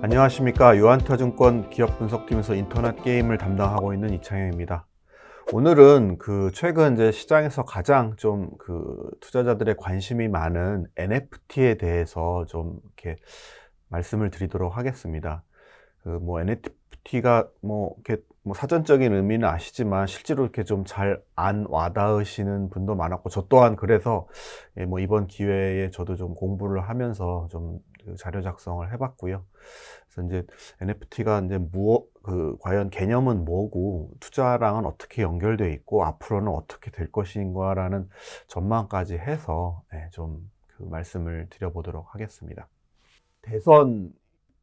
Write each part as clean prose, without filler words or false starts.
안녕하십니까. 유한타증권 기업분석팀에서 인터넷 게임을 담당하고 있는 이창영입니다. 오늘은 최근 이제 시장에서 가장 좀 투자자들의 관심이 많은 NFT에 대해서 좀 이렇게 말씀을 드리도록 하겠습니다. NFT가 이렇게 사전적인 의미는 아시지만 실제로 이렇게 좀 잘 안 와닿으시는 분도 많았고, 저 또한 그래서 이번 기회에 저도 좀 공부를 하면서 좀 자료 작성을 해봤고요. 그래서 이제 NFT가 이제 과연 개념은 뭐고, 투자랑은 어떻게 연결되어 있고, 앞으로는 어떻게 될 것인가라는 전망까지 해서 좀 말씀을 드려보도록 하겠습니다. 대선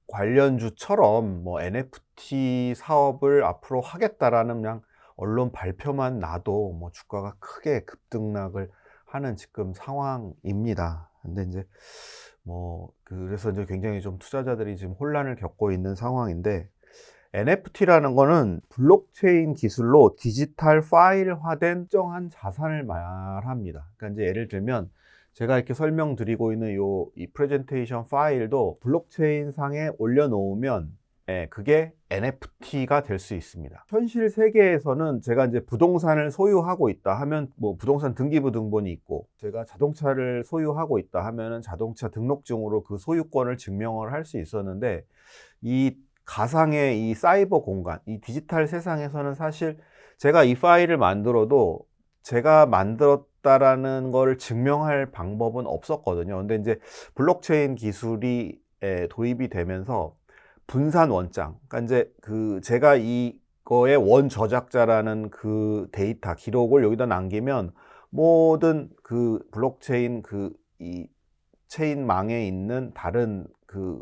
관련주처럼 NFT 사업을 앞으로 하겠다라는 그냥 언론 발표만 나도 주가가 크게 급등락을 하는 지금 상황입니다. 근데 이제 그래서 이제 굉장히 좀 투자자들이 지금 혼란을 겪고 있는 상황인데, NFT라는 거는 블록체인 기술로 디지털 파일화된 특정한 자산을 말합니다. 그러니까 이제 예를 들면 제가 이렇게 설명드리고 있는 이 프레젠테이션 파일도 블록체인 상에 올려놓으면 그게 NFT가 될 수 있습니다. 현실 세계에서는 제가 이제 부동산을 소유하고 있다 하면 부동산 등기부 등본이 있고, 제가 자동차를 소유하고 있다 하면은 자동차 등록증으로 그 소유권을 증명을 할 수 있었는데, 이 가상의 이 사이버 공간, 이 디지털 세상에서는 사실 제가 이 파일을 만들어도 제가 만들었다라는 걸 증명할 방법은 없었거든요. 근데 이제 블록체인 기술이 도입이 되면서 분산 원장, 그러니까 이제 제가 이거의 원 저작자라는 그 데이터 기록을 여기다 남기면 모든 블록체인 이 체인망에 있는 다른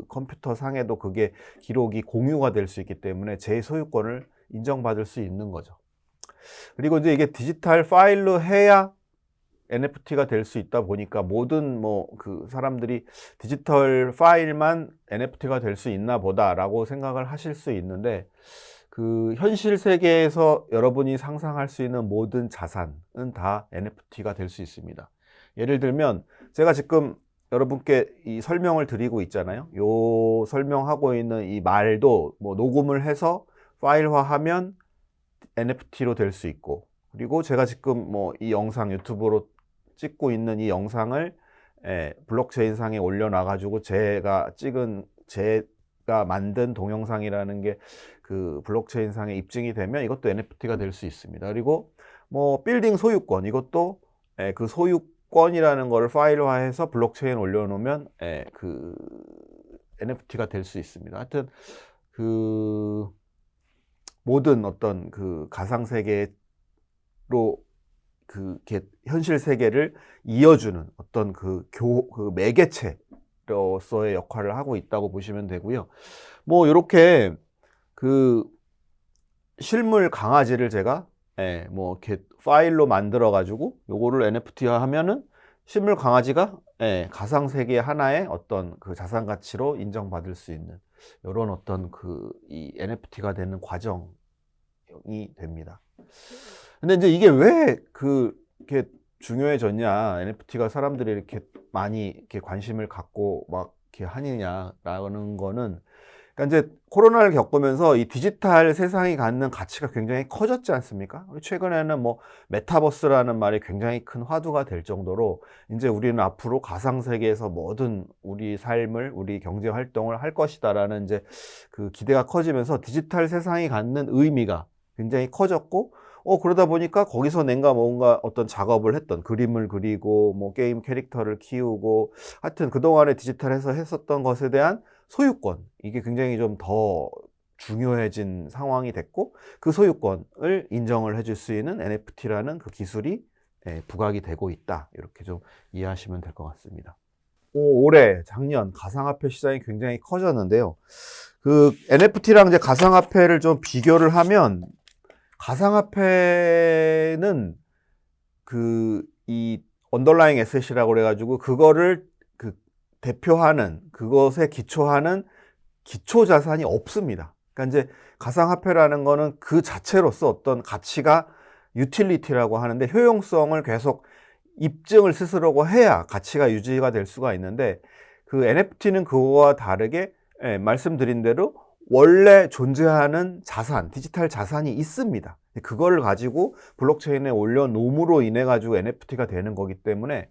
컴퓨터 상에도 그게 기록이 공유가 될 수 있기 때문에 제 소유권을 인정받을 수 있는 거죠. 그리고 이제 이게 디지털 파일로 해야 NFT가 될 수 있다 보니까 모든 사람들이 디지털 파일만 NFT가 될 수 있나 보다라고 생각을 하실 수 있는데, 현실 세계에서 여러분이 상상할 수 있는 모든 자산은 다 NFT가 될 수 있습니다. 예를 들면 제가 지금 여러분께 이 설명을 드리고 있잖아요. 요 설명하고 있는 이 말도 녹음을 해서 파일화하면 NFT로 될 수 있고, 그리고 제가 지금 이 영상 유튜브로 찍고 있는 이 영상을 블록체인 상에 올려놔가지고 제가 만든 동영상이라는 게 블록체인 상에 입증이 되면 이것도 NFT가 될 수 있습니다. 그리고 빌딩 소유권, 이것도 그 소유권이라는 걸 파일화해서 블록체인 올려놓으면 NFT가 될 수 있습니다. 하여튼 모든 어떤 가상 세계로 현실 세계를 이어주는 어떤 매개체로서의 역할을 하고 있다고 보시면 되고요. 이렇게 실물 강아지를 제가 이렇게 파일로 만들어 가지고 요거를 NFT화 하면은 실물 강아지가 가상 세계 하나의 어떤 자산 가치로 인정받을 수 있는 이런 어떤 이 NFT가 되는 과정이 됩니다. 근데 이제 이게 왜 이렇게 중요해졌냐, NFT가 사람들이 이렇게 많이 이렇게 관심을 갖고 막 이렇게 하느냐라는 거는, 그러니까 이제 코로나를 겪으면서 이 디지털 세상이 갖는 가치가 굉장히 커졌지 않습니까? 최근에는 메타버스라는 말이 굉장히 큰 화두가 될 정도로 이제 우리는 앞으로 가상 세계에서 모든 우리 삶을, 우리 경제 활동을 할 것이다라는 이제 기대가 커지면서 디지털 세상이 갖는 의미가 굉장히 커졌고, 그러다 보니까 거기서 뭔가 어떤 작업을 했던, 그림을 그리고 게임 캐릭터를 키우고, 하여튼 그동안에 디지털에서 했었던 것에 대한 소유권, 이게 굉장히 좀 더 중요해진 상황이 됐고, 그 소유권을 인정을 해줄 수 있는 NFT라는 기술이 부각이 되고 있다, 이렇게 좀 이해하시면 될 것 같습니다. 올해, 작년 가상화폐 시장이 굉장히 커졌는데요. NFT랑 이제 가상화폐를 좀 비교를 하면, 가상화폐는 이 언더라잉 에셋이라고 그래가지고 그거를 대표하는, 그것에 기초하는 기초 자산이 없습니다. 그러니까 이제 가상화폐라는 거는 그 자체로서 어떤 가치가 유틸리티라고 하는데, 효용성을 계속 입증을 스스로 해야 가치가 유지가 될 수가 있는데, NFT는 그거와 다르게 예, 말씀드린 대로 원래 존재하는 자산, 디지털 자산이 있습니다. 그걸 가지고 블록체인에 올려놓음으로 인해 가지고 NFT가 되는 거기 때문에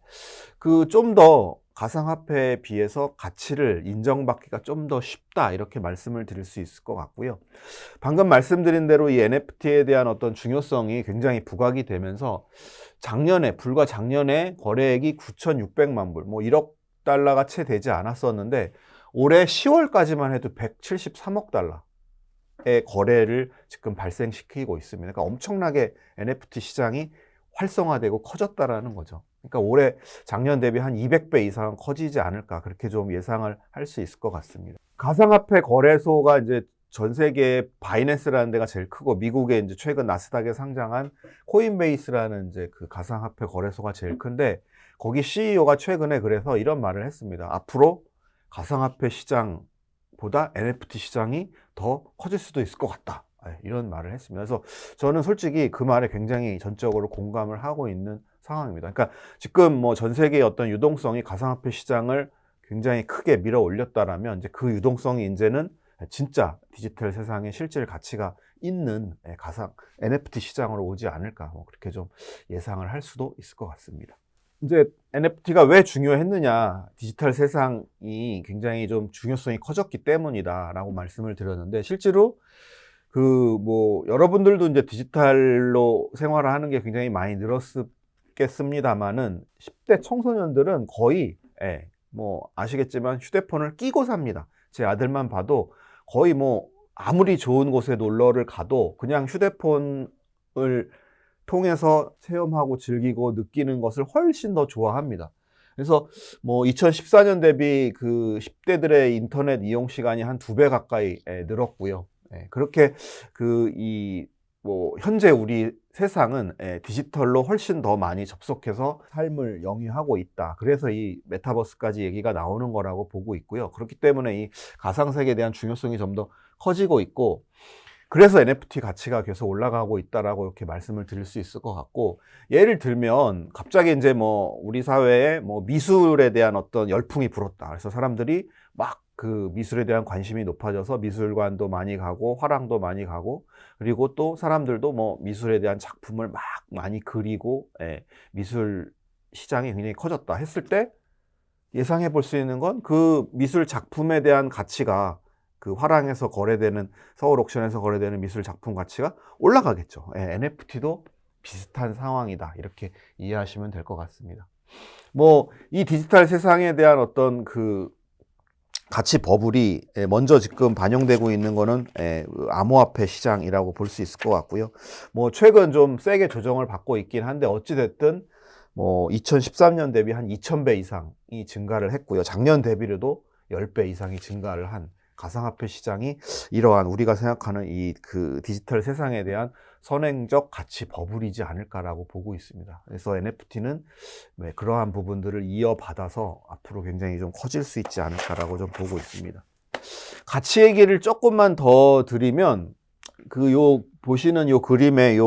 그 좀 더 가상화폐에 비해서 가치를 인정받기가 좀 더 쉽다, 이렇게 말씀을 드릴 수 있을 것 같고요. 방금 말씀드린 대로 이 NFT에 대한 어떤 중요성이 굉장히 부각이 되면서 불과 작년에 거래액이 9,600만 불, 뭐 1억 달러가 채 되지 않았었는데 올해 10월까지만 해도 173억 달러의 거래를 지금 발생시키고 있습니다. 그러니까 엄청나게 NFT 시장이 활성화되고 커졌다라는 거죠. 그러니까 올해 작년 대비 한 200배 이상 커지지 않을까, 그렇게 좀 예상을 할 수 있을 것 같습니다. 가상화폐 거래소가 이제 전 세계에 바이낸스라는 데가 제일 크고, 미국에 이제 최근 나스닥에 상장한 코인베이스라는 이제 그 가상화폐 거래소가 제일 큰데, 거기 CEO가 최근에 그래서 이런 말을 했습니다. 앞으로 가상화폐 시장보다 NFT 시장이 더 커질 수도 있을 것 같다, 이런 말을 했습니다. 그래서 저는 솔직히 그 말에 굉장히 전적으로 공감을 하고 있는 상황입니다. 그러니까 지금 뭐 전 세계의 어떤 유동성이 가상화폐 시장을 굉장히 크게 밀어 올렸다라면, 이제 그 유동성이 이제는 진짜 디지털 세상에 실질 가치가 있는 가상 NFT 시장으로 오지 않을까, 뭐 그렇게 좀 예상을 할 수도 있을 것 같습니다. 이제 NFT가 왜 중요했느냐, 디지털 세상이 굉장히 좀 중요성이 커졌기 때문이다라고 말씀을 드렸는데, 실제로 그 뭐 여러분들도 이제 디지털로 생활을 하는 게 굉장히 많이 늘었겠습니다만은 10대 청소년들은 거의 뭐 아시겠지만 휴대폰을 끼고 삽니다. 제 아들만 봐도 거의 뭐 아무리 좋은 곳에 놀러를 가도 그냥 휴대폰을 통해서 체험하고 즐기고 느끼는 것을 훨씬 더 좋아합니다. 그래서 뭐 2014년 대비 그 10대들의 인터넷 이용 시간이 한 2배 가까이 늘었고요. 그렇게 뭐 현재 우리 세상은 디지털로 훨씬 더 많이 접속해서 삶을 영위하고 있다. 그래서 이 메타버스까지 얘기가 나오는 거라고 보고 있고요. 그렇기 때문에 이 가상세계에 대한 중요성이 좀 더 커지고 있고, 그래서 NFT 가치가 계속 올라가고 있다라고 이렇게 말씀을 드릴 수 있을 것 같고, 예를 들면 갑자기 이제 뭐 우리 사회에 뭐 미술에 대한 어떤 열풍이 불었다. 그래서 사람들이 막 그 미술에 대한 관심이 높아져서 미술관도 많이 가고 화廊도 많이 가고, 그리고 또 사람들도 뭐 미술에 대한 작품을 막 많이 그리고, 미술 시장이 굉장히 커졌다 했을 때 예상해 볼 수 있는 건, 그 미술 작품에 대한 가치가 그 화廊에서 거래되는, 서울 옥션에서 거래되는 미술 작품 가치가 올라가겠죠. NFT도 비슷한 상황이다, 이렇게 이해하시면 될 것 같습니다. 뭐 이 디지털 세상에 대한 어떤 그 가치 버블이 먼저 지금 반영되고 있는 거는 암호화폐 시장이라고 볼 수 있을 것 같고요. 뭐 최근 좀 세게 조정을 받고 있긴 한데, 어찌됐든 뭐 2013년 대비 한 2000배 이상이 증가를 했고요. 작년 대비로도 10배 이상이 증가를 한 가상화폐 시장이 이러한 우리가 생각하는 이 그 디지털 세상에 대한 선행적 가치 버블이지 않을까라고 보고 있습니다. 그래서 NFT는 그러한 부분들을 이어받아서 앞으로 굉장히 좀 커질 수 있지 않을까라고 좀 보고 있습니다. 가치 얘기를 조금만 더 드리면, 보시는 요 그림의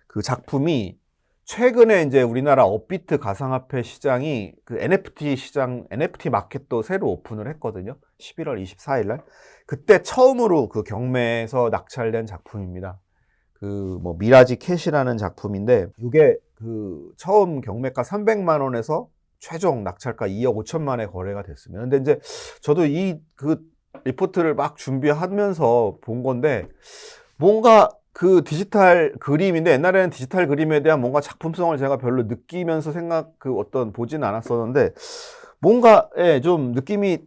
그 작품이 최근에 이제 우리나라 업비트 가상화폐 시장이 그 NFT 마켓도 새로 오픈을 했거든요. 11월 24일 날. 그때 처음으로 그 경매에서 낙찰된 작품입니다. 그 뭐 미라지 캣이라는 작품인데, 이게 그 처음 경매가 300만 원에서 최종 낙찰가 2억 5천만에 거래가 됐습니다. 근데 이제 저도 그 리포트를 막 준비하면서 본 건데, 뭔가 그 디지털 그림인데, 옛날에는 디지털 그림에 대한 뭔가 작품성을 제가 별로 느끼면서 어떤 보지는 않았었는데, 뭔가 좀 느낌이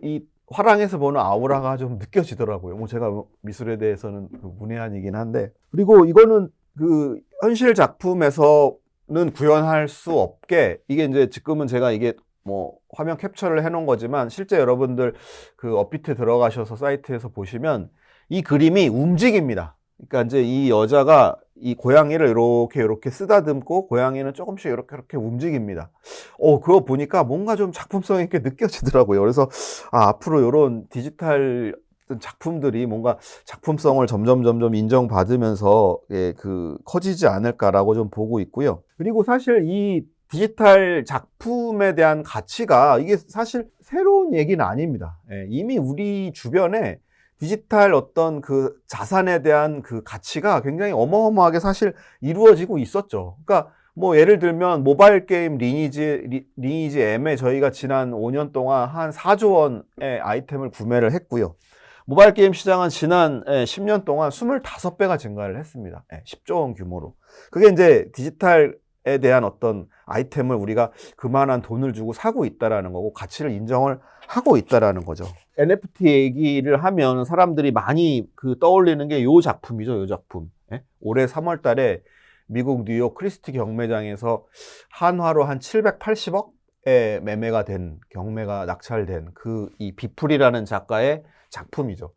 이 화랑에서 보는 아우라가 좀 느껴지더라고요. 뭐 제가 미술에 대해서는 문외한이긴 한데, 그리고 이거는 그 현실 작품에서는 구현할 수 없게, 이게 이제 지금은 제가 이게 뭐 화면 캡처를 해놓은 거지만, 실제 여러분들 그 업비트 들어가셔서 사이트에서 보시면 이 그림이 움직입니다. 그러니까 이제 이 여자가 이 고양이를 이렇게 쓰다듬고, 고양이는 조금씩 이렇게 움직입니다. 그거 보니까 뭔가 좀 작품성 있게 느껴지더라고요. 그래서 앞으로 이런 디지털 작품들이 뭔가 작품성을 점점 인정받으면서 커지지 않을까라고 좀 보고 있고요. 그리고 사실 이 디지털 작품에 대한 가치가, 이게 사실 새로운 얘기는 아닙니다. 예, 이미 우리 주변에 디지털 어떤 그 자산에 대한 그 가치가 굉장히 어마어마하게 사실 이루어지고 있었죠. 그러니까 뭐 예를 들면 모바일 게임 리니지 M에 저희가 지난 5년 동안 한 4조 원의 아이템을 구매를 했고요. 모바일 게임 시장은 지난 10년 동안 25배가 증가를 했습니다. 10조 원 규모로. 그게 이제 디지털에 대한 어떤 아이템을 우리가 그만한 돈을 주고 사고 있다라는 거고 가치를 인정을 하고 있다라는 거죠. NFT 얘기를 하면 사람들이 많이 떠올리는 게 요 작품이죠. 요 작품. 올해 3월 달에 미국 뉴욕 크리스티 경매장에서 한화로 한 780억에 매매가 된, 경매가 낙찰된 이 비플이라는 작가의 작품이죠.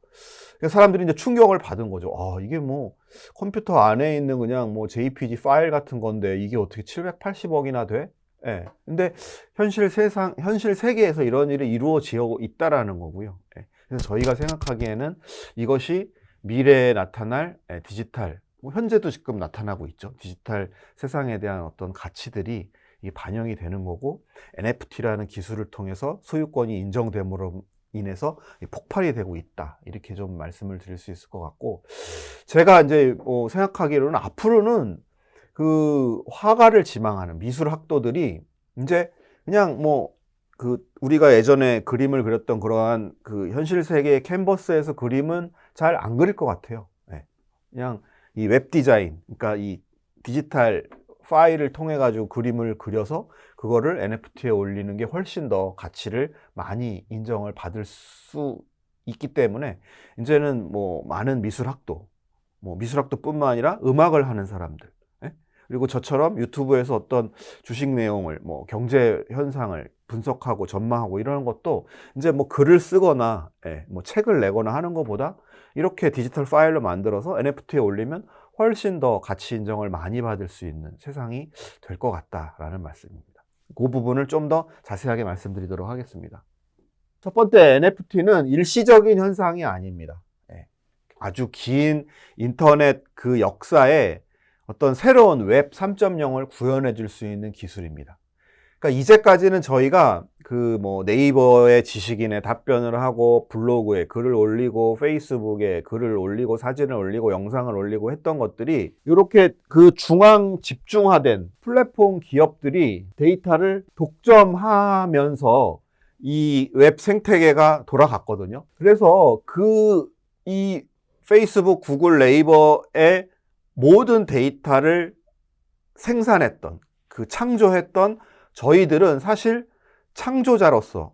사람들이 이제 충격을 받은 거죠. 이게 뭐 컴퓨터 안에 있는 그냥 뭐 JPG 파일 같은 건데 이게 어떻게 780억이나 돼? 예. 근데 현실 세계에서 이런 일이 이루어지고 있다라는 거고요. 예. 그래서 저희가 생각하기에는 이것이 미래에 나타날 디지털, 뭐 현재도 지금 나타나고 있죠. 디지털 세상에 대한 어떤 가치들이 반영이 되는 거고, NFT라는 기술을 통해서 소유권이 인정됨으로 인해서 폭발이 되고 있다. 이렇게 좀 말씀을 드릴 수 있을 것 같고, 제가 이제 생각하기로는 앞으로는 그 화가를 지망하는 미술 학도들이 이제 그냥 우리가 예전에 그림을 그렸던 그러한 그 현실 세계의 캔버스에서 그림은 잘 안 그릴 것 같아요. 네. 그냥 이 웹 디자인, 그러니까 이 디지털 파일을 통해 가지고 그림을 그려서 그거를 NFT에 올리는 게 훨씬 더 가치를 많이 인정을 받을 수 있기 때문에 이제는 뭐 많은 미술학도, 미술학도뿐만 아니라 음악을 하는 사람들, 그리고 저처럼 유튜브에서 어떤 주식 내용을, 경제 현상을 분석하고 전망하고 이러는 것도 이제 글을 쓰거나, 책을 내거나 하는 것보다 이렇게 디지털 파일로 만들어서 NFT에 올리면 훨씬 더 가치 인정을 많이 받을 수 있는 세상이 될 것 같다라는 말씀입니다. 그 부분을 좀 더 자세하게 말씀드리도록 하겠습니다. 첫 번째, NFT는 일시적인 현상이 아닙니다. 아주 긴 인터넷 그 역사에 어떤 새로운 웹 3.0을 구현해 줄 수 있는 기술입니다. 그러니까 이제까지는 저희가 네이버의 지식인에 답변을 하고 블로그에 글을 올리고 페이스북에 글을 올리고 사진을 올리고 영상을 올리고 했던 것들이 이렇게 그 중앙 집중화된 플랫폼 기업들이 데이터를 독점하면서 이 웹 생태계가 돌아갔거든요. 그래서 이 페이스북, 구글, 네이버의 모든 데이터를 생산했던, 창조했던 저희들은 사실 창조자로서,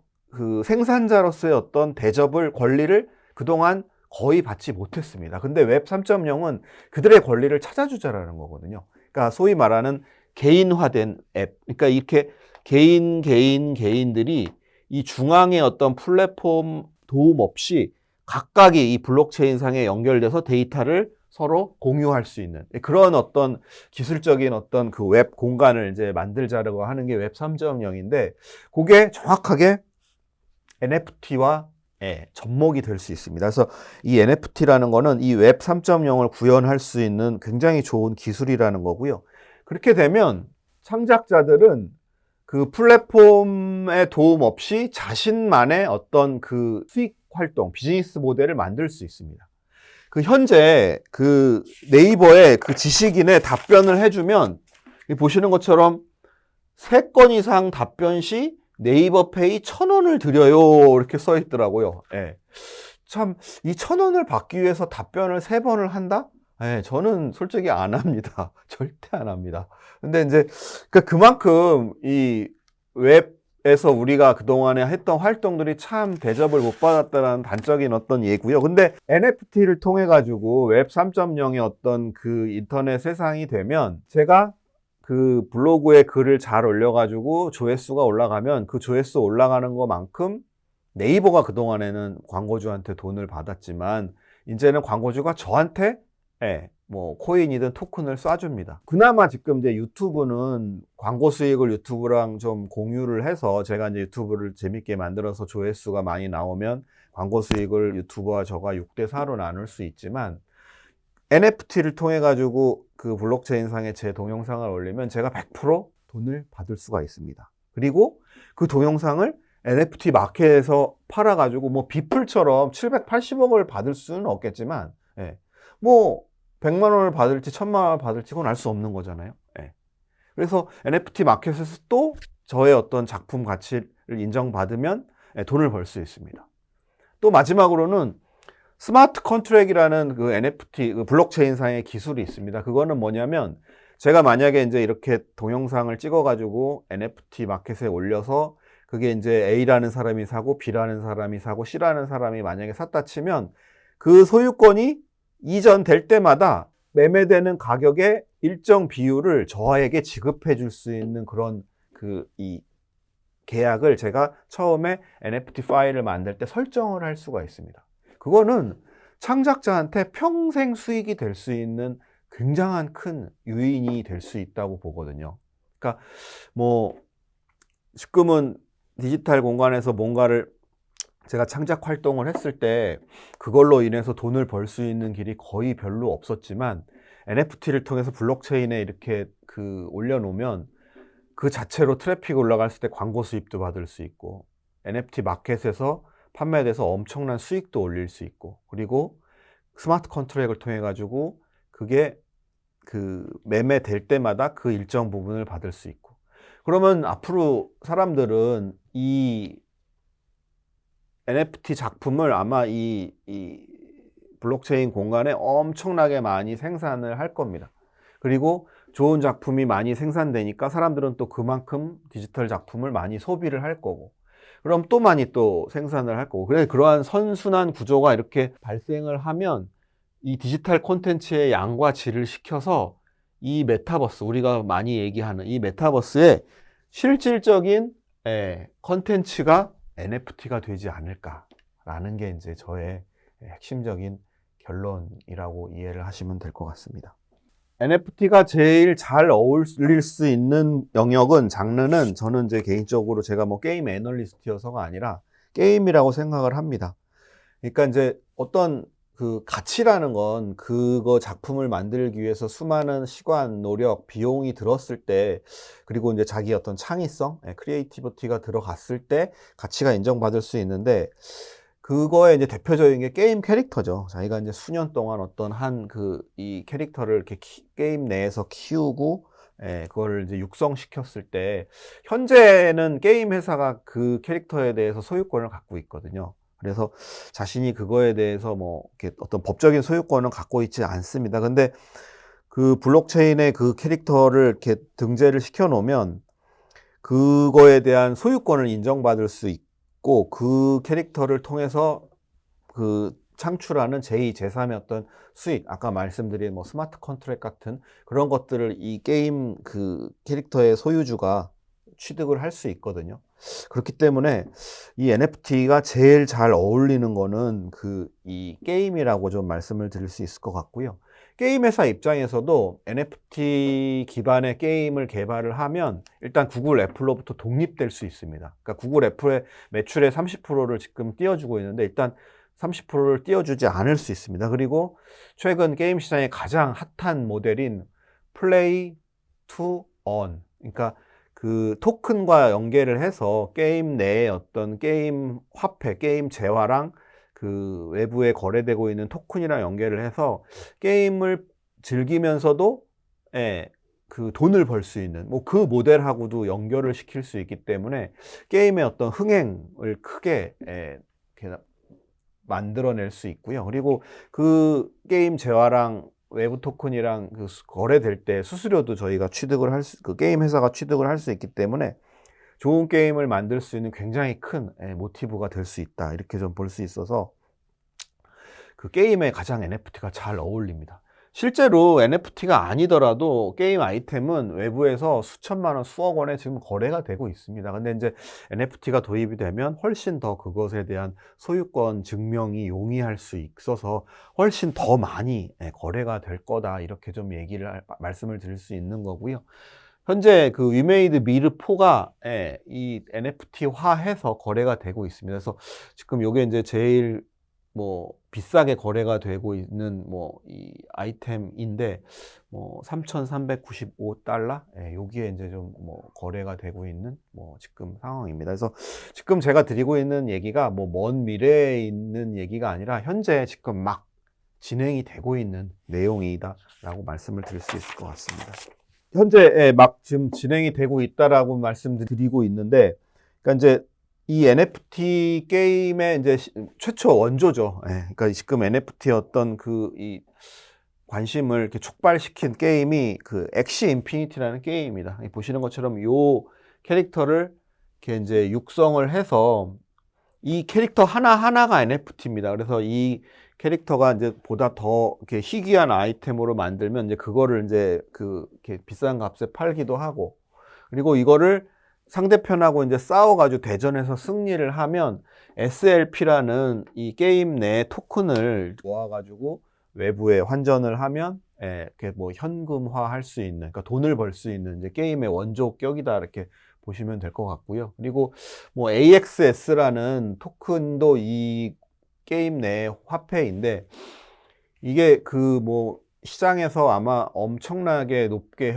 생산자로서의 어떤 대접을, 권리를 그동안 거의 받지 못했습니다. 근데 웹 3.0은 그들의 권리를 찾아주자라는 거거든요. 그러니까 소위 말하는 개인화된 앱, 그러니까 이렇게 개인들이 이 중앙의 어떤 플랫폼 도움 없이 각각이 이 블록체인상에 연결돼서 데이터를 서로 공유할 수 있는 그런 어떤 기술적인 어떤 그 웹 공간을 이제 만들자라고 하는 게 웹 3.0인데, 그게 정확하게 NFT와 접목이 될 수 있습니다. 그래서 이 NFT라는 거는 이 웹 3.0을 구현할 수 있는 굉장히 좋은 기술이라는 거고요. 그렇게 되면 창작자들은 그 플랫폼의 도움 없이 자신만의 어떤 그 수익 활동, 비즈니스 모델을 만들 수 있습니다. 현재 네이버에 지식인의 답변을 해주면 보시는 것처럼 3건 이상 답변 시 네이버 페이 1,000원을 드려요. 이렇게 써 있더라고요. 참, 이 1,000원을 받기 위해서 답변을 3번을 한다? 저는 솔직히 안 합니다. 절대 안 합니다. 근데 이제 그만큼 이 웹에서 우리가 그동안에 했던 활동들이 참 대접을 못 받았다는 단적인 어떤 예고요. 근데 NFT를 통해 가지고 웹 3.0의 어떤 인터넷 세상이 되면, 제가 블로그에 글을 잘 올려가지고 조회수가 올라가면 그 조회수 올라가는 것만큼 네이버가 그동안에는 광고주한테 돈을 받았지만 이제는 광고주가 저한테 코인이든 토큰을 쏴줍니다. 그나마 지금 이제 유튜브는 광고 수익을 유튜브랑 좀 공유를 해서, 제가 이제 유튜브를 재밌게 만들어서 조회수가 많이 나오면 광고 수익을 유튜버와 저가 6대4로 나눌 수 있지만, NFT를 통해 가지고 블록체인상에 제 동영상을 올리면 제가 100% 돈을 받을 수가 있습니다. 그리고 그 동영상을 NFT 마켓에서 팔아가지고 뭐 비플처럼 780억을 받을 수는 없겠지만, 예. 뭐 100만 원을 받을지 1000만 원을 받을지 그건 알 수 없는 거잖아요. 예. 그래서 NFT 마켓에서 또 저의 어떤 작품 가치를 인정받으면 예, 돈을 벌 수 있습니다. 또 마지막으로는 스마트 컨트랙이라는 그 NFT, 그 블록체인상의 기술이 있습니다. 그거는 뭐냐면 제가 만약에 이제 이렇게 동영상을 찍어가지고 NFT 마켓에 올려서 그게 이제 A라는 사람이 사고 B라는 사람이 사고 C라는 사람이 만약에 샀다 치면 그 소유권이 이전될 때마다 매매되는 가격의 일정 비율을 저에게 지급해 줄 수 있는 그런 이 계약을 제가 처음에 NFT 파일을 만들 때 설정을 할 수가 있습니다. 그거는 창작자한테 평생 수익이 될 수 있는 굉장한 큰 요인이 될 수 있다고 보거든요. 그러니까 뭐 지금은 디지털 공간에서 뭔가를 제가 창작 활동을 했을 때 그걸로 인해서 돈을 벌 수 있는 길이 거의 별로 없었지만 NFT를 통해서 블록체인에 이렇게 올려놓으면 그 자체로 트래픽 올라갔을 때 광고 수입도 받을 수 있고 NFT 마켓에서 판매돼서 엄청난 수익도 올릴 수 있고 그리고 스마트 컨트랙을 통해 가지고 그게 매매될 때마다 그 일정 부분을 받을 수 있고 그러면 앞으로 사람들은 이 NFT 작품을 아마 이 블록체인 공간에 엄청나게 많이 생산을 할 겁니다. 그리고 좋은 작품이 많이 생산되니까 사람들은 또 그만큼 디지털 작품을 많이 소비를 할 거고 그럼 또 많이 또 생산을 할 거고 그래서 그러한 선순환 구조가 이렇게 발생을 하면 이 디지털 콘텐츠의 양과 질을 시켜서 이 메타버스 우리가 많이 얘기하는 이 메타버스의 실질적인 콘텐츠가 NFT가 되지 않을까라는 게 이제 저의 핵심적인 결론이라고 이해를 하시면 될 것 같습니다. NFT가 제일 잘 어울릴 수 있는 영역은 장르는 저는 이제 개인적으로 제가 뭐 게임 애널리스트여서가 아니라 게임이라고 생각을 합니다. 그러니까 이제 어떤 가치라는 건 그거 작품을 만들기 위해서 수많은 시간, 노력, 비용이 들었을 때 그리고 이제 자기 어떤 창의성, 크리에이티비티가 들어갔을 때 가치가 인정받을 수 있는데 그거의 이제 대표적인 게 게임 캐릭터죠. 자기가 이제 수년 동안 어떤 이 캐릭터를 이렇게 게임 내에서 키우고 그거를 이제 육성시켰을 때 현재는 게임 회사가 그 캐릭터에 대해서 소유권을 갖고 있거든요. 그래서 자신이 그거에 대해서 뭐 이렇게 어떤 법적인 소유권은 갖고 있지 않습니다. 근데 그 블록체인에 그 캐릭터를 이렇게 등재를 시켜 놓으면 그거에 대한 소유권을 인정받을 수 있고 그 캐릭터를 통해서 창출하는 제2, 제3의 어떤 수익, 아까 말씀드린 뭐 스마트 컨트랙 같은 그런 것들을 이 게임 캐릭터의 소유주가 취득을 할 수 있거든요. 그렇기 때문에 이 NFT가 제일 잘 어울리는 거는 이 게임이라고 좀 말씀을 드릴 수 있을 것 같고요. 게임 회사 입장에서도 NFT 기반의 게임을 개발을 하면 일단 구글 애플로부터 독립될 수 있습니다. 그러니까 구글 애플의 매출의 30%를 지금 띄워주고 있는데 일단 30%를 띄워주지 않을 수 있습니다. 그리고 최근 게임 시장의 가장 핫한 모델인 플레이 투 원, 그러니까 토큰과 연계를 해서 게임 내에 어떤 게임 화폐, 게임 재화랑 외부에 거래되고 있는 토큰이랑 연계를 해서 게임을 즐기면서도 돈을 벌 수 있는 뭐 그 모델하고도 연결을 시킬 수 있기 때문에 게임의 어떤 흥행을 크게 만들어낼 수 있고요. 그리고 그 게임 재화랑 외부 토큰이랑 거래될 때 수수료도 저희가 게임 회사가 취득을 할 수 있기 때문에 좋은 게임을 만들 수 있는 굉장히 큰 모티브가 될 수 있다. 이렇게 좀 볼 수 있어서 게임에 가장 NFT가 잘 어울립니다. 실제로 NFT가 아니더라도 게임 아이템은 외부에서 수천만 원, 수억 원에 지금 거래가 되고 있습니다. 근데 이제 NFT가 도입이 되면 훨씬 더 그것에 대한 소유권 증명이 용이할 수 있어서 훨씬 더 많이 거래가 될 거다. 이렇게 좀 말씀을 드릴 수 있는 거고요. 현재 위메이드 미르 4가 이 NFT화해서 거래가 되고 있습니다. 그래서 지금 요게 이제 제일 뭐 비싸게 거래가 되고 있는 뭐 이 아이템인데 뭐 $3,395 예, 여기에 이제 좀 뭐 거래가 되고 있는 뭐 지금 상황입니다. 그래서 지금 제가 드리고 있는 얘기가 뭐 먼 미래에 있는 얘기가 아니라 현재 지금 막 진행이 되고 있는 내용이다라고 말씀을 드릴 수 있을 것 같습니다. 현재 막 지금 진행이 되고 있다라고 말씀드리고 있는데, 그러니까 이제 이 NFT 게임의 이제 최초 원조죠. 예, 그러니까 지금 NFT의 어떤 그 이 관심을 이렇게 촉발시킨 게임이 그 엑시 인피니티라는 게임입니다. 보시는 것처럼 요 캐릭터를 이렇게 이제 육성을 해서 이 캐릭터 하나하나가 NFT입니다. 그래서 이 캐릭터가 이제 보다 더 이렇게 희귀한 아이템으로 만들면 이제 그거를 이제 이렇게 비싼 값에 팔기도 하고, 그리고 이거를 상대편하고 이제 싸워가지고 대전에서 승리를 하면 SLP라는 이 게임 내 토큰을 모아가지고 외부에 환전을 하면 이렇게 뭐 현금화 할 수 있는, 그러니까 돈을 벌 수 있는 이제 게임의 원조격이다 이렇게 보시면 될 것 같고요. 그리고 뭐 AXS라는 토큰도 이 게임 내 화폐인데, 이게 그 뭐 시장에서 아마 엄청나게 높게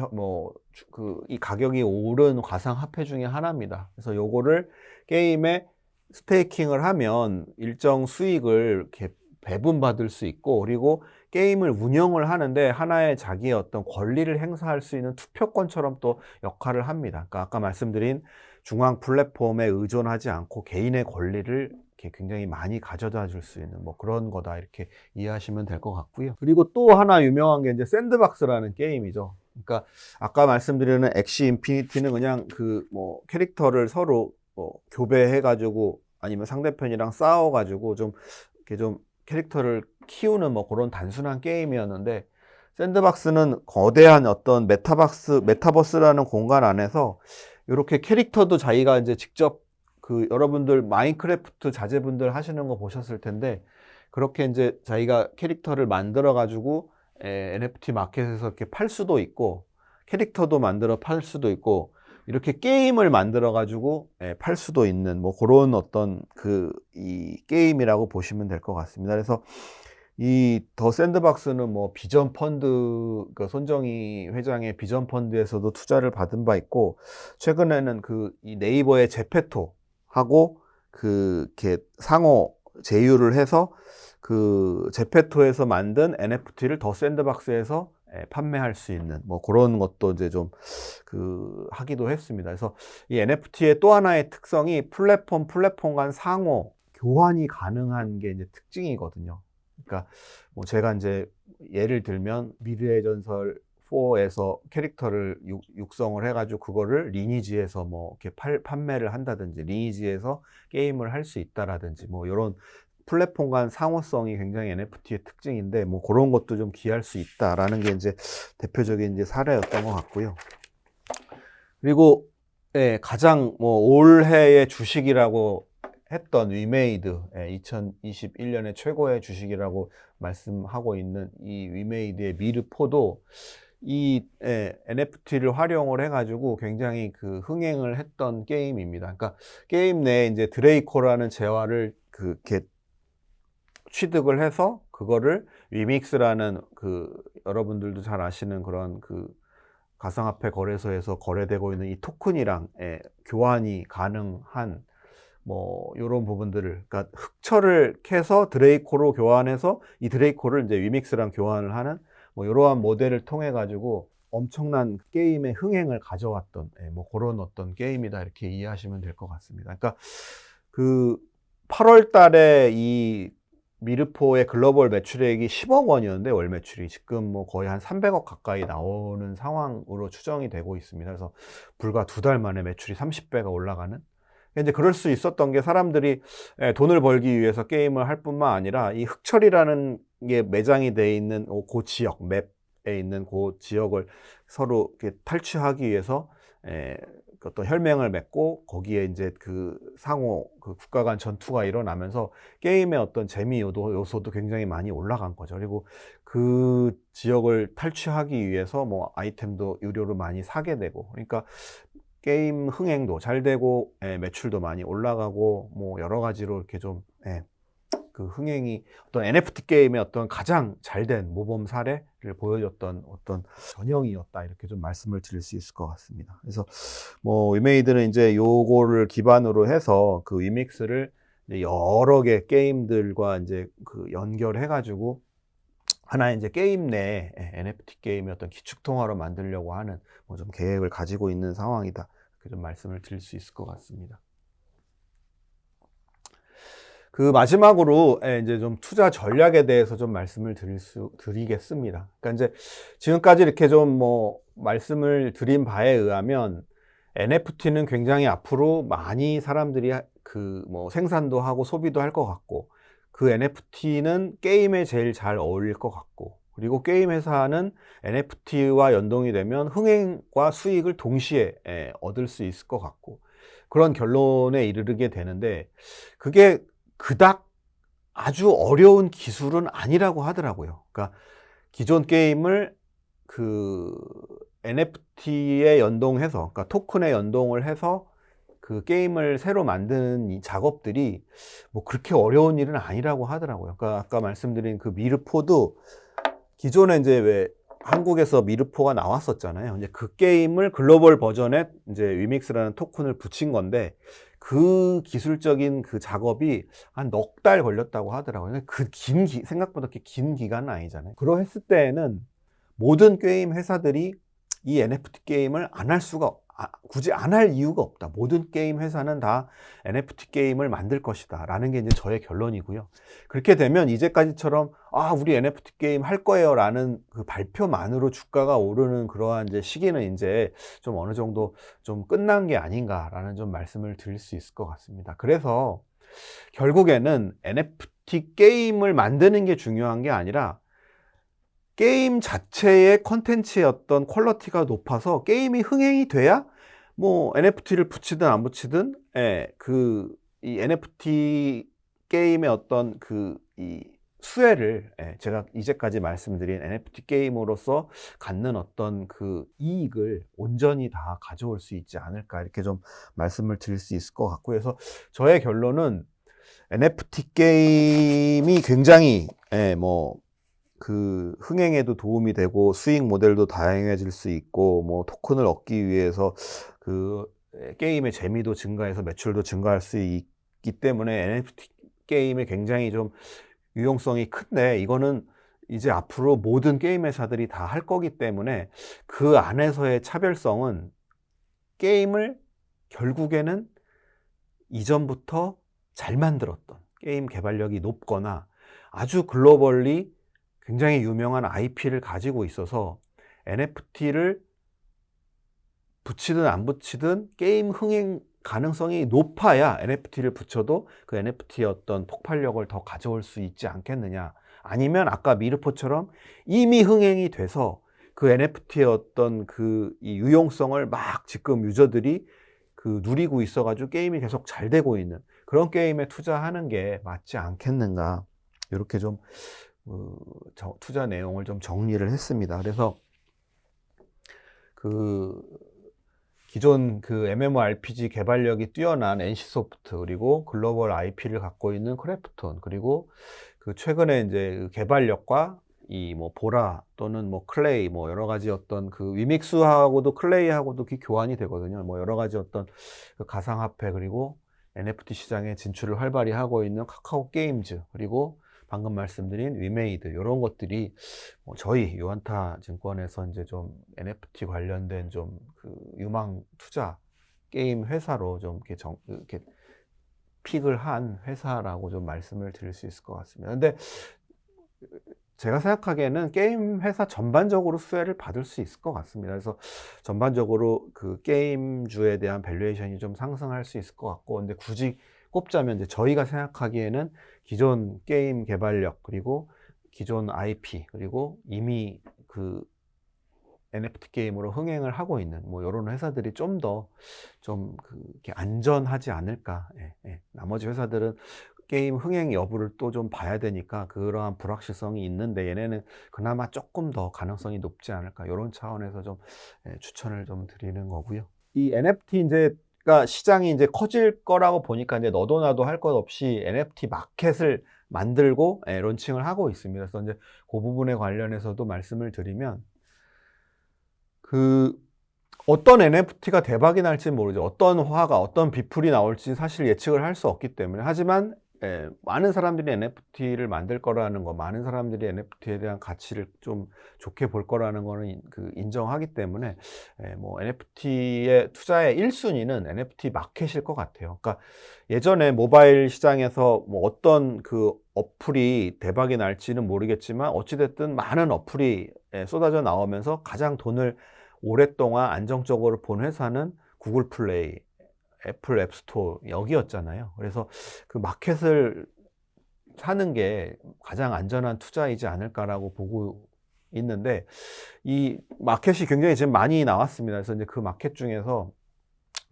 이 가격이 오른 가상화폐 중에 하나입니다. 그래서 요거를 게임에 스테이킹을 하면 일정 수익을 이렇게 배분받을 수 있고, 그리고 게임을 운영을 하는데 하나의 자기의 어떤 권리를 행사할 수 있는 투표권처럼 또 역할을 합니다. 그러니까 아까 말씀드린 중앙 플랫폼에 의존하지 않고 개인의 권리를 이렇게 굉장히 많이 가져다 줄 수 있는 뭐 그런 거다 이렇게 이해하시면 될 것 같고요. 그리고 또 하나 유명한 게 이제 샌드박스라는 게임이죠. 그러니까 아까 말씀드리는 엑시 인피니티는 그냥 그 뭐 캐릭터를 서로 교배해 가지고 아니면 상대편이랑 싸워 가지고 좀 이렇게 좀 캐릭터를 키우는 뭐 그런 단순한 게임이었는데, 샌드박스는 거대한 어떤 메타버스라는 공간 안에서 이렇게 캐릭터도 자기가 이제 직접 여러분들 마인크래프트 자제분들 하시는 거 보셨을 텐데, 그렇게 이제 자기가 캐릭터를 만들어 가지고 NFT 마켓에서 이렇게 팔 수도 있고, 캐릭터도 만들어 팔 수도 있고, 이렇게 게임을 만들어 가지고 팔 수도 있는 뭐 그런 어떤 이 게임이라고 보시면 될 것 같습니다. 그래서 이 더 샌드박스는 뭐 비전 펀드, 그 손정희 회장의 비전 펀드에서도 투자를 받은 바 있고, 최근에는 이 네이버의 제페토하고 이렇게 상호 제휴를 해서 제페토에서 만든 NFT를 더 샌드박스에서 판매할 수 있는 뭐 그런 것도 이제 좀 하기도 했습니다. 그래서 이 NFT의 또 하나의 특성이 플랫폼 간 상호 교환이 가능한 게 이제 특징이거든요. 그러니까 뭐 제가 이제 예를 들면 미래의 전설 4에서 캐릭터를 육성을 해가지고 그거를 리니지에서 뭐 이렇게 판매를 한다든지, 리니지에서 게임을 할 수 있다라든지, 뭐 이런 플랫폼 간 상호성이 굉장히 NFT의 특징인데, 뭐 그런 것도 좀 기할 수 있다라는 게 이제 대표적인 이제 사례였던 것 같고요. 그리고 가장 뭐 올해의 주식이라고 했던 위메이드, 2021년의 최고의 주식이라고 말씀하고 있는 이 위메이드의 미르포도 이 NFT를 활용을 해가지고 굉장히 흥행을 했던 게임입니다. 그러니까 게임 내에 이제 드레이코라는 재화를 이렇게 취득을 해서 그거를 위믹스라는 여러분들도 잘 아시는 그런 가상화폐 거래소에서 거래되고 있는 이 토큰이랑 교환이 가능한 뭐 요런 부분들을, 그러니까 흑철을 캐서 드레이코로 교환해서 이 드레이코를 이제 위믹스랑 교환을 하는 뭐 이러한 모델을 통해 가지고 엄청난 게임의 흥행을 가져왔던 뭐 그런 어떤 게임이다 이렇게 이해하시면 될 것 같습니다. 그러니까 8월 달에 이 미르포의 글로벌 매출액이 10억 원이었는데, 월 매출이 지금 뭐 거의 한 300억 가까이 나오는 상황으로 추정이 되고 있습니다. 그래서 불과 2달 만에 매출이 30배가 올라가는, 이제 그럴 수 있었던 게 사람들이 돈을 벌기 위해서 게임을 할 뿐만 아니라 이 흑철이라는 게 매장이 돼 있는 그 지역, 맵에 있는 그 지역을 서로 이렇게 탈취하기 위해서 어떤 혈맹을 맺고 거기에 이제 상호 국가 간 전투가 일어나면서 게임의 어떤 재미 요소도 굉장히 많이 올라간 거죠. 그리고 그 지역을 탈취하기 위해서 뭐 아이템도 유료로 많이 사게 되고, 그러니까 게임 흥행도 잘 되고 매출도 많이 올라가고 뭐 여러 가지로 이렇게 좀 그 흥행이 어떤 NFT 게임의 어떤 가장 잘된 모범 사례를 보여줬던 어떤 전형이었다, 이렇게 좀 말씀을 드릴 수 있을 것 같습니다. 그래서 뭐 위메이드는 이제 요거를 기반으로 해서 그 위믹스를 여러 개 게임들과 이제 그 연결해 가지고 하나의 이제 게임 내 NFT 게임의 어떤 기축통화로 만들려고 하는 뭐 좀 계획을 가지고 있는 상황이다, 이렇게 좀 말씀을 드릴 수 있을 것 같습니다. 그 마지막으로 이제 좀 투자 전략에 대해서 좀 말씀을 드리겠습니다. 그러니까 이제 지금까지 이렇게 좀 뭐 말씀을 드린 바에 의하면 NFT는 굉장히 앞으로 많이 사람들이 그 뭐 생산도 하고 소비도 할 것 같고, 그 NFT는 게임에 제일 잘 어울릴 것 같고, 그리고 게임 회사는 NFT와 연동이 되면 흥행과 수익을 동시에 얻을 수 있을 것 같고, 그런 결론에 이르게 되는데, 그게 그닥 아주 어려운 기술은 아니라고 하더라고요. 그러니까 기존 게임을 그 NFT에 연동해서, 그러니까 토큰에 연동을 해서 그 게임을 새로 만드는 이 작업들이 뭐 그렇게 어려운 일은 아니라고 하더라고요. 그러니까 아까 말씀드린 그 미르포도 기존에 이제 왜 한국에서 미르포가 나왔었잖아요. 이제 그 게임을 글로벌 버전에 이제 위믹스라는 토큰을 붙인 건데, 그 기술적인 그 작업이 한 넉 달 걸렸다고 하더라고요. 그 생각보다 그렇게 긴 기간은 아니잖아요. 그러했을 때에는 모든 게임 회사들이 이 NFT 게임을 안 할 수가, 굳이 안 할 이유가 없다. 모든 게임 회사는 다 NFT 게임을 만들 것이다, 라는 게 이제 저의 결론이고요. 그렇게 되면 이제까지처럼 우리 NFT 게임 할 거예요 라는 그 발표만으로 주가가 오르는 그러한 이제 시기는 이제 좀 어느 정도 좀 끝난 게 아닌가라는 좀 말씀을 드릴 수 있을 것 같습니다. 그래서 결국에는 NFT 게임을 만드는 게 중요한 게 아니라 게임 자체의 컨텐츠의 어떤 퀄리티가 높아서 게임이 흥행이 돼야 뭐 NFT를 붙이든 안 붙이든 이 NFT 게임의 어떤 이 수혜를, 제가 이제까지 말씀드린 NFT 게임으로서 갖는 어떤 그 이익을 온전히 다 가져올 수 있지 않을까, 이렇게 좀 말씀을 드릴 수 있을 것 같고요. 그래서 저의 결론은 NFT 게임이 굉장히 그 흥행에도 도움이 되고 수익 모델도 다양해질 수 있고, 뭐 토큰을 얻기 위해서 그 게임의 재미도 증가해서 매출도 증가할 수 있기 때문에 NFT 게임이 굉장히 좀 유용성이 큰데, 이거는 이제 앞으로 모든 게임 회사들이 다 할 거기 때문에 그 안에서의 차별성은 게임을 결국에는 이전부터 잘 만들었던 게임 개발력이 높거나 아주 글로벌리 굉장히 유명한 IP를 가지고 있어서 NFT를 붙이든 안 붙이든 게임 흥행 가능성이 높아야 NFT를 붙여도 그 NFT의 어떤 폭발력을 더 가져올 수 있지 않겠느냐. 아니면 아까 미르포처럼 이미 흥행이 돼서 그 NFT의 어떤 이 유용성을 막 지금 유저들이 그 누리고 있어가지고 게임이 계속 잘 되고 있는 그런 게임에 투자하는 게 맞지 않겠는가. 이렇게 좀 투자 내용을 좀 정리를 했습니다. 그래서 기존 MMORPG 개발력이 뛰어난 NC소프트, 그리고 글로벌 IP를 갖고 있는 크래프톤, 그리고 최근에 이제 개발력과 뭐 보라 또는 뭐 클레이, 뭐 여러 가지 어떤 위믹스하고도 클레이하고도 교환이 되거든요. 뭐 여러 가지 어떤 가상화폐, 그리고 NFT 시장에 진출을 활발히 하고 있는 카카오 게임즈, 그리고 방금 말씀드린 위메이드, 이런 것들이 저희 유안타 증권에서 이제 좀 NFT 관련된 좀 유망 투자 게임 회사로 좀 이렇게 픽을 한 회사라고 좀 말씀을 드릴 수 있을 것 같습니다. 근데 제가 생각하기에는 게임 회사 전반적으로 수혜를 받을 수 있을 것 같습니다. 그래서 전반적으로 게임주에 대한 밸류에이션이 좀 상승할 수 있을 것 같고, 근데 굳이 꼽자면 이제 저희가 생각하기에는 기존 게임 개발력, 그리고 기존 IP, 그리고 이미 NFT 게임으로 흥행을 하고 있는 뭐 이런 회사들이 좀 더 이렇게 안전하지 않을까. 나머지 회사들은 게임 흥행 여부를 또 좀 봐야 되니까 그러한 불확실성이 있는데, 얘네는 그나마 조금 더 가능성이 높지 않을까, 이런 차원에서 좀 추천을 좀 드리는 거고요. 이 NFT 시장이 이제 커질 거라고 보니까 이제 너도 나도 할 것 없이 NFT 마켓을 만들고 론칭을 하고 있습니다. 그래서 이제 그 부분에 관련해서도 말씀을 드리면 어떤 NFT가 대박이 날지 모르죠. 어떤 화가, 어떤 비플이 나올지 사실 예측을 할 수 없기 때문에. 하지만 많은 사람들이 NFT를 만들 거라는 거, 많은 사람들이 NFT에 대한 가치를 좀 좋게 볼 거라는 거는 인정하기 때문에 뭐 NFT의 투자의 1순위는 NFT 마켓일 것 같아요. 그러니까 예전에 모바일 시장에서 뭐 어떤 어플이 대박이 날지는 모르겠지만 어찌됐든 많은 어플이 쏟아져 나오면서 가장 돈을 오랫동안 안정적으로 본 회사는 구글 플레이, 애플 앱스토어 여기였잖아요. 그래서 그 마켓을 사는 게 가장 안전한 투자이지 않을까라고 보고 있는데 이 마켓이 굉장히 지금 많이 나왔습니다. 그래서 이제 그 마켓 중에서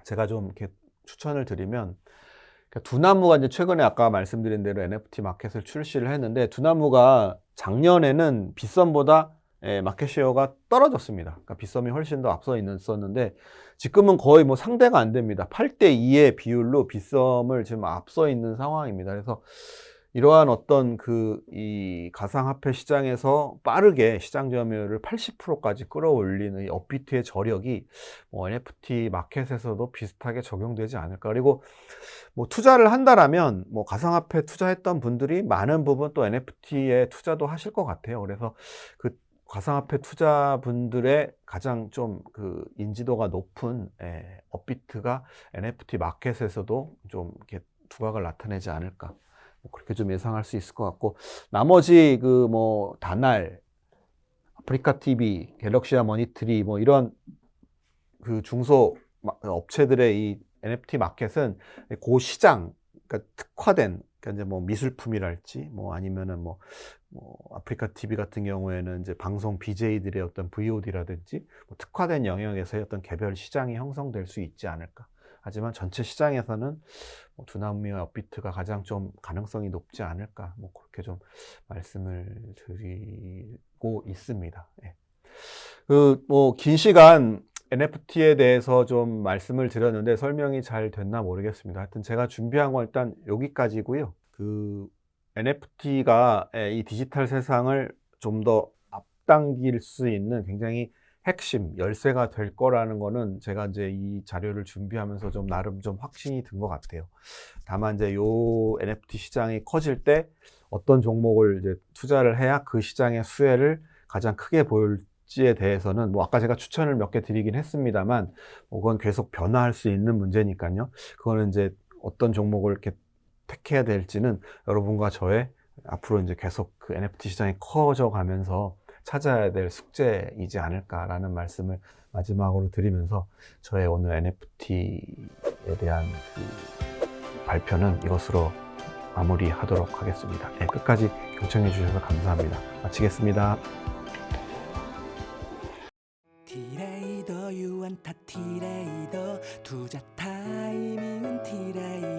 제가 좀 이렇게 추천을 드리면 두나무가 이제 최근에 아까 말씀드린 대로 NFT 마켓을 출시를 했는데 두나무가 작년에는 빗썸보다 마켓 쉐어가 떨어졌습니다. 그러니까 빗썸이 훨씬 더 앞서 있었는데 지금은 거의 뭐 상대가 안 됩니다. 8대 2의 비율로 빗썸을 지금 앞서 있는 상황입니다. 그래서 이러한 어떤 이 가상화폐 시장에서 빠르게 시장 점유율을 80%까지 끌어올리는 이 업비트의 저력이 NFT 마켓에서도 비슷하게 적용되지 않을까. 그리고 뭐 투자를 한다라면 뭐 가상화폐 투자했던 분들이 많은 부분 또 NFT에 투자도 하실 것 같아요. 그래서 가상화폐 투자분들의 가장 좀 인지도가 높은 업비트가 NFT 마켓에서도 좀 이렇게 두각을 나타내지 않을까. 뭐 그렇게 좀 예상할 수 있을 것 같고, 나머지 뭐 다날, 아프리카 TV, 갤럭시아 머니트리 뭐 이런 중소 업체들의 이 NFT 마켓은 그 시장, 그러니까 특화된, 그러니까 이제 뭐 미술품이랄지 뭐 아니면은 뭐 아프리카 TV 같은 경우에는 이제 방송 BJ들의 어떤 VOD라든지 뭐 특화된 영역에서의 어떤 개별 시장이 형성될 수 있지 않을까. 하지만 전체 시장에서는 두나무와 업비트가 가장 좀 가능성이 높지 않을까. 뭐 그렇게 좀 말씀을 드리고 있습니다. 뭐 긴 시간 NFT에 대해서 좀 말씀을 드렸는데 설명이 잘 됐나 모르겠습니다. 하여튼 제가 준비한 건 일단 여기까지고요. NFT가 이 디지털 세상을 좀 더 앞당길 수 있는 굉장히 핵심, 열쇠가 될 거라는 거는 제가 이제 이 자료를 준비하면서 좀 나름 좀 확신이 든 것 같아요. 다만 이제 요 NFT 시장이 커질 때 어떤 종목을 이제 투자를 해야 그 시장의 수혜를 가장 크게 볼지에 대해서는 뭐 아까 제가 추천을 몇 개 드리긴 했습니다만 그건 계속 변화할 수 있는 문제니까요. 그거는 이제 어떤 종목을 이렇게 택해야 될지는 여러분과 저의 앞으로 이제 계속 NFT 시장이 커져 가면서 찾아야 될 숙제이지 않을까라는 말씀을 마지막으로 드리면서 저의 오늘 NFT에 대한 발표는 이것으로 마무리하도록 하겠습니다. 끝까지 경청해 주셔서 감사합니다. 마치겠습니다. 티레이더 유한타 티레이더 투자 타이밍은 티레이더